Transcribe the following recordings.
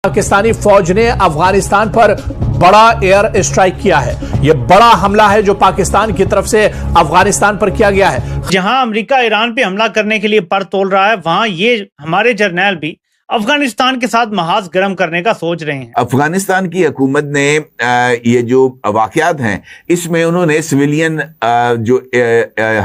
पाकिस्तानी फौज ने अफगानिस्तान पर बड़ा एयर स्ट्राइक किया है। यह बड़ा हमला है जो पाकिस्तान की तरफ से अफगानिस्तान पर किया गया है। जहां अमेरिका ईरान पे हमला करने के लिए पर तोल रहा है, वहां ये हमारे जर्नैल भी अफगानिस्तान के साथ महाज गर्म करने का सोच रहे हैं। अफगानिस्तान की हुकूमत ने ये जो वाकयात हैं इसमें उन्होंने सिविलियन जो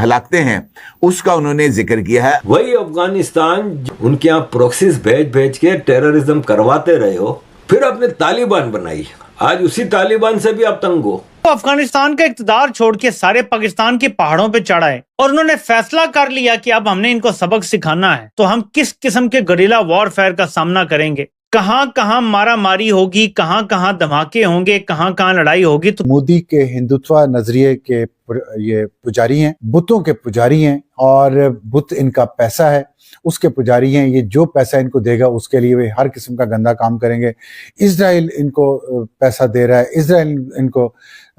हलाकतें हैं उसका उन्होंने जिक्र किया है। वही अफगानिस्तान उनके यहाँ प्रोक्सीज भेज भेज के टेररिज्म करवाते रहे हो, फिर आपने तालिबान बनाई। आज उसी तालिबान से भी आप तंग हो। तो अफगानिस्तान का इक़्तिदार छोड़ के सारे पाकिस्तान के पहाड़ों पे चढ़ाए और उन्होंने फैसला कर लिया कि अब हमने इनको सबक सिखाना है। तो हम किस किस्म के गुरिल्ला वॉरफेयर का सामना करेंगे, कहां कहां मारा मारी होगी, कहां कहां धमाके होंगे, कहां कहां लड़ाई होगी। तो मोदी के हिंदुत्व नजरिए के ये पुजारी हैं, बुतों के पुजारी हैं और बुत इनका पैसा है, उसके पुजारी हैं। ये जो पैसा इनको देगा उसके लिए वे हर किस्म का गंदा काम करेंगे। इजराइल इनको पैसा दे रहा है, इजराइल इनको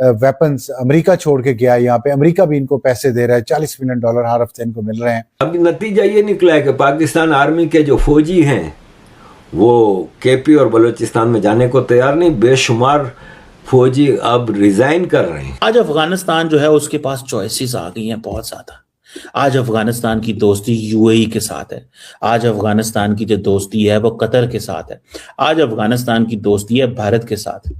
वेपन्स अमेरिका छोड़ के गया, यहाँ पे अमेरिका भी इनको पैसे दे रहा है। $40 मिलियन हर हफ्ते इनको मिल रहे हैं। अभी नतीजा ये निकला है कि पाकिस्तान आर्मी के जो फौजी हैं वो केपी और बलूचिस्तान में जाने को तैयार नहीं। बेशुमार फौजी अब रिजाइन कर रहे हैं। आज अफगानिस्तान जो है उसके पास चॉइसेस आ गई हैं बहुत ज्यादा। आज अफगानिस्तान की दोस्ती यूएई के साथ है। आज अफगानिस्तान की जो दोस्ती है वो कतर के साथ है। आज अफगानिस्तान की दोस्ती है भारत के साथ।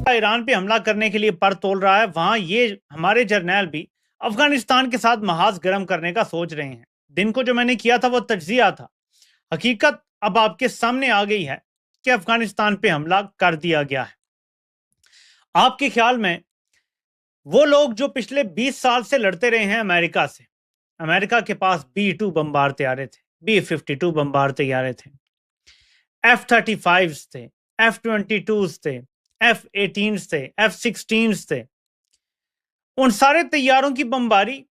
ईरान पे हमला करने के लिए पर तोल रहा है, वहां ये हमारे जर्नैल भी अफगानिस्तान के साथ महाज गर्म करने का सोच रहे हैं। दिन को जो मैंने किया था वो तज्जिया था। हकीकत अब आपके सामने आ गई है कि अफगानिस्तान पे हमला कर दिया गया है। आपके ख्याल में वो लोग जो पिछले 20 साल से लड़ते रहे हैं अमेरिका से, अमेरिका के पास B-2 बमबार तैयारे थे, B-52 बमबार तैयारे थे, F-35 थे, F-22 थे, F-18 थे, F-16 थे। उन सारे तैयारों की बमबारी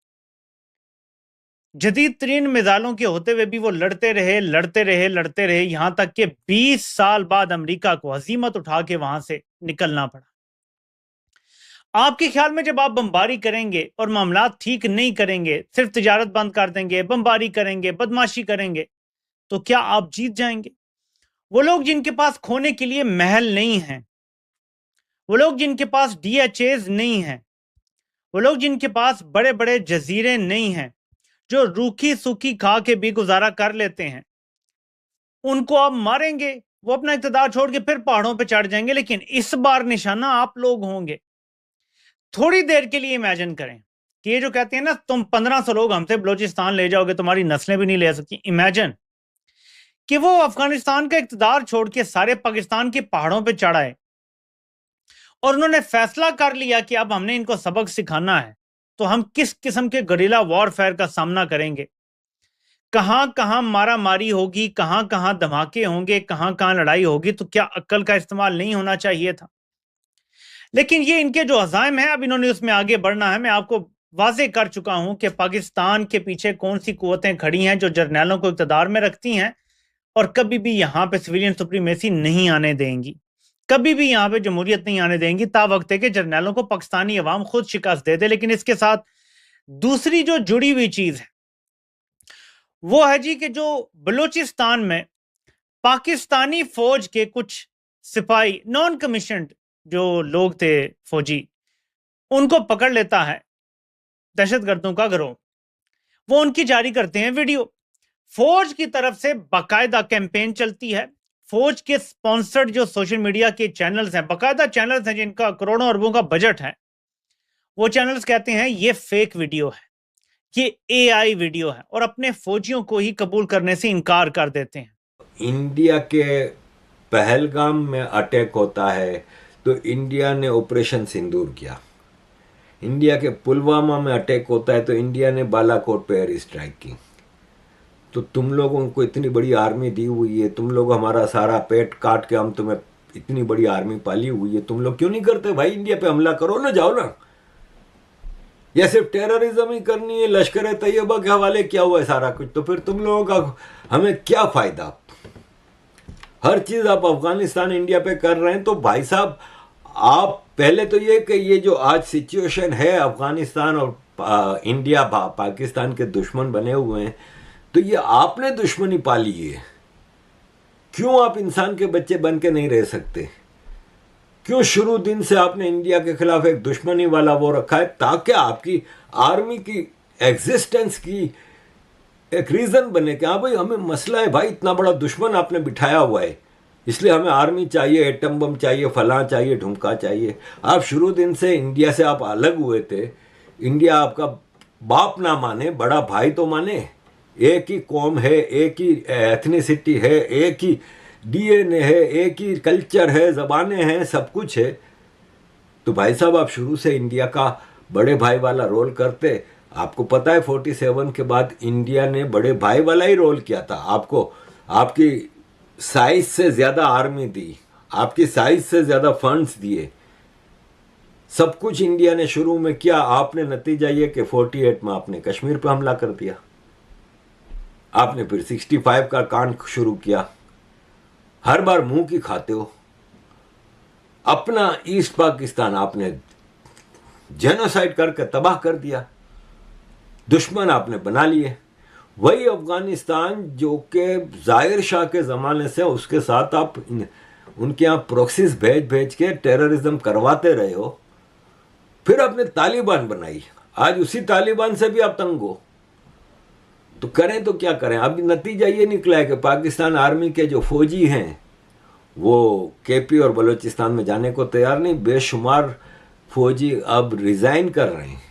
जदीद तरीन मिसाइलों के होते हुए भी वो लड़ते रहे यहां तक कि 20 साल बाद अमेरिका को हजीमत उठा के वहां से निकलना पड़ा। आपके ख्याल में जब आप बमबारी करेंगे और मामला ठीक नहीं करेंगे, सिर्फ तिजारत बंद कर देंगे, बमबारी करेंगे, बदमाशी करेंगे, तो क्या आप जीत जाएंगे? वो लोग जिनके पास खोने के लिए महल नहीं हैं, वो लोग जिनके पास DHAs नहीं हैं, वो लोग जिनके पास बड़े बड़े जजीरे नहीं हैं, जो रूखी सूखी खा के भी गुजारा कर लेते हैं, उनको आप मारेंगे। वो अपना इक़्तिदार छोड़ के फिर पहाड़ों पे चढ़ जाएंगे। लेकिन इस बार निशाना आप लोग होंगे। थोड़ी देर के लिए इमेजिन करें कि ये जो कहते हैं ना, तुम 1500 लोग हमसे बलूचिस्तान ले जाओगे, तुम्हारी नस्लें भी नहीं ले सकती। इमेजिन कि वो अफगानिस्तान का इक़्तिदार छोड़ के सारे पाकिस्तान के पहाड़ों पे चढ़ाए और उन्होंने फैसला कर लिया कि अब हमने इनको सबक सिखाना है। तो हम किस किस्म के गुरिल्ला वॉरफेयर का सामना करेंगे, कहां कहां मारा मारी होगी, कहां कहां धमाके होंगे, कहां कहां लड़ाई होगी। तो क्या अक्ल का इस्तेमाल नहीं होना चाहिए था? लेकिन ये इनके जो अज़ाइम है, अब इन्होंने उसमें आगे बढ़ना है। मैं आपको वाज़ेह कर चुका हूं कि पाकिस्तान के पीछे कौन सी कुव्वतें खड़ी हैं जो जर्नैलों को इक़्तिदार में रखती हैं और कभी भी यहां पे सिविलियन सुप्रीमेसी नहीं आने देंगी, कभी भी यहां पे जमहूरियत नहीं आने देंगी। ता वक्त है कि जर्नैलों को पाकिस्तानी अवाम खुद शिकस्त दे दे। लेकिन इसके साथ दूसरी जो जुड़ी हुई चीज है वो है जी कि जो बलूचिस्तान में पाकिस्तानी फौज के कुछ सिपाही, नॉन कमीशन्ड जो लोग थे फौजी, उनको पकड़ लेता है दहशतगर्दों का गिरोह। वो उनकी जारी करते हैं वीडियो। फौज की तरफ से बाकायदा कैंपेन चलती है। फौज के स्पॉन्सर्ड जो सोशल मीडिया के चैनल्स हैं, बाकायदा चैनल्स हैं जिनका करोड़ों अरबों का बजट है, वो चैनल्स कहते हैं ये फेक वीडियो है, ये AI वीडियो है, और अपने फौजियों को ही कबूल करने से इनकार कर देते हैं। इंडिया के पहलगाम में अटैक होता है तो इंडिया ने ऑपरेशन सिंदूर किया। इंडिया के पुलवामा में अटैक होता है तो इंडिया ने बालाकोट पे एयर स्ट्राइक की। तो तुम लोगों को इतनी बड़ी आर्मी दी हुई है, तुम लोग हमारा सारा पेट काट के हम तुम्हें इतनी बड़ी आर्मी पाली हुई है, तुम लोग क्यों नहीं करते भाई? इंडिया पे हमला करो ना, जाओ ना। या सिर्फ टेररिज्म ही करनी है, लश्कर तैयबा के हवाले किया हुआ है सारा कुछ, तो फिर तुम लोगों का हमें क्या फायदा? हर चीज आप अफगानिस्तान इंडिया पे कर रहे हैं। तो भाई साहब, आप पहले तो ये कि ये जो आज सिचुएशन है अफगानिस्तान और इंडिया पाकिस्तान के दुश्मन बने हुए हैं, तो ये आपने दुश्मनी पाली है। क्यों आप इंसान के बच्चे बन के नहीं रह सकते? क्यों शुरू दिन से आपने इंडिया के खिलाफ एक दुश्मनी वाला वो रखा है, ताकि आपकी आर्मी की एग्जिस्टेंस की एक रीजन बने कि हाँ भाई हमें मसला है, भाई इतना बड़ा दुश्मन आपने बिठाया हुआ है, इसलिए हमें आर्मी चाहिए, एटम बम चाहिए, फलां चाहिए, ढुमका चाहिए। आप शुरू दिन से इंडिया से आप अलग हुए थे, इंडिया आपका बाप ना माने, बड़ा भाई तो माने। एक ही कौम है, एक ही एथनिसिटी है, एक ही डीएनए है, एक ही कल्चर है, जबानें हैं, सब कुछ है। तो भाई साहब आप शुरू से इंडिया का बड़े भाई वाला रोल करते। आपको पता है 47 के बाद इंडिया ने बड़े भाई वाला ही रोल किया था। आपको आपकी साइज से ज्यादा आर्मी दी, आपकी साइज से ज्यादा फंड्स दिए, सब कुछ इंडिया ने शुरू में किया। आपने नतीजा ये कि 48 में आपने कश्मीर पर हमला कर दिया, आपने फिर 65 का कांड शुरू किया। हर बार मुंह की खाते हो। अपना ईस्ट पाकिस्तान आपने जेनोसाइड करके तबाह कर दिया, दुश्मन आपने बना लिए। वही अफगानिस्तान जो कि जाहिर शाह के ज़माने से उसके साथ आप उनके यहाँ प्रोक्सीज भेज भेज के टेररिज्म करवाते रहे हो, फिर आपने तालिबान बनाई। आज उसी तालिबान से भी आप तंग हो, तो करें तो क्या करें? अब नतीजा ये निकला है कि पाकिस्तान आर्मी के जो फौजी हैं वो केपी और बलूचिस्तान में जाने को तैयार नहीं। बेशुमार फौजी अब रिजाइन कर रहे हैं,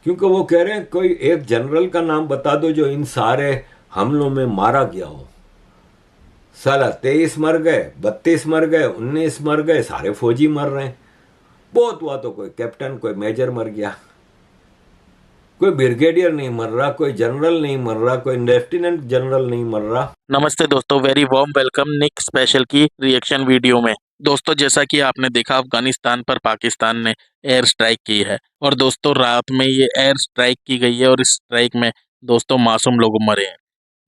क्योंकि वो कह रहे हैं कोई एक जनरल का नाम बता दो जो इन सारे हमलों में मारा गया हो। साला 23 मर गए, 32 मर गए, 19 मर गए, सारे फौजी मर रहे हैं। बहुत हुआ तो कोई कैप्टन, कोई मेजर मर गया, कोई ब्रिगेडियर नहीं मर रहा, कोई जनरल नहीं मर रहा, कोई लेफ्टिनेंट जनरल नहीं मर रहा। नमस्ते दोस्तों, वेरी वार्म वेलकम निक स्पेशल की रिएक्शन वीडियो में। दोस्तों जैसा कि आपने देखा, अफगानिस्तान पर पाकिस्तान ने एयर स्ट्राइक की है और दोस्तों रात में ये एयर स्ट्राइक की गई है और इस स्ट्राइक में दोस्तों मासूम लोग मरे हैं।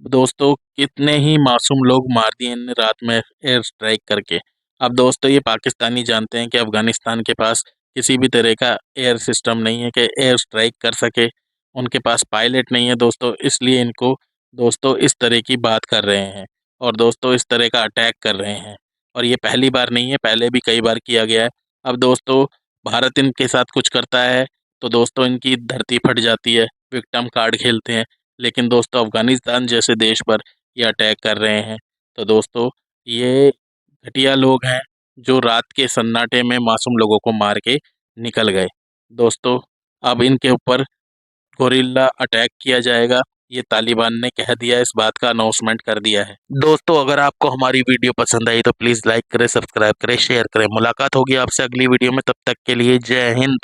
दोस्तों कितने ही मासूम लोग मार दिए इन रात में एयर स्ट्राइक करके। अब दोस्तों ये पाकिस्तानी जानते हैं कि अफगानिस्तान के पास किसी भी तरह का एयर सिस्टम नहीं है कि एयर स्ट्राइक कर सके, उनके पास पायलट नहीं है दोस्तों, इसलिए इनको दोस्तों इस तरह की बात कर रहे हैं और दोस्तों इस तरह का अटैक कर रहे हैं। और ये पहली बार नहीं है, पहले भी कई बार किया गया है। अब दोस्तों भारत इनके साथ कुछ करता है तो दोस्तों इनकी धरती फट जाती है, विक्टिम कार्ड खेलते हैं। लेकिन दोस्तों अफगानिस्तान जैसे देश पर ये अटैक कर रहे हैं, तो दोस्तों ये घटिया लोग हैं जो रात के सन्नाटे में मासूम लोगों को मार के निकल गए। दोस्तों अब इनके ऊपर गोरिल्ला अटैक किया जाएगा, ये तालिबान ने कह दिया, इस बात का अनाउंसमेंट कर दिया है। दोस्तों अगर आपको हमारी वीडियो पसंद आई तो प्लीज़ लाइक करें, सब्सक्राइब करें, शेयर करें। मुलाकात होगी आपसे अगली वीडियो में, तब तक के लिए जय हिंद।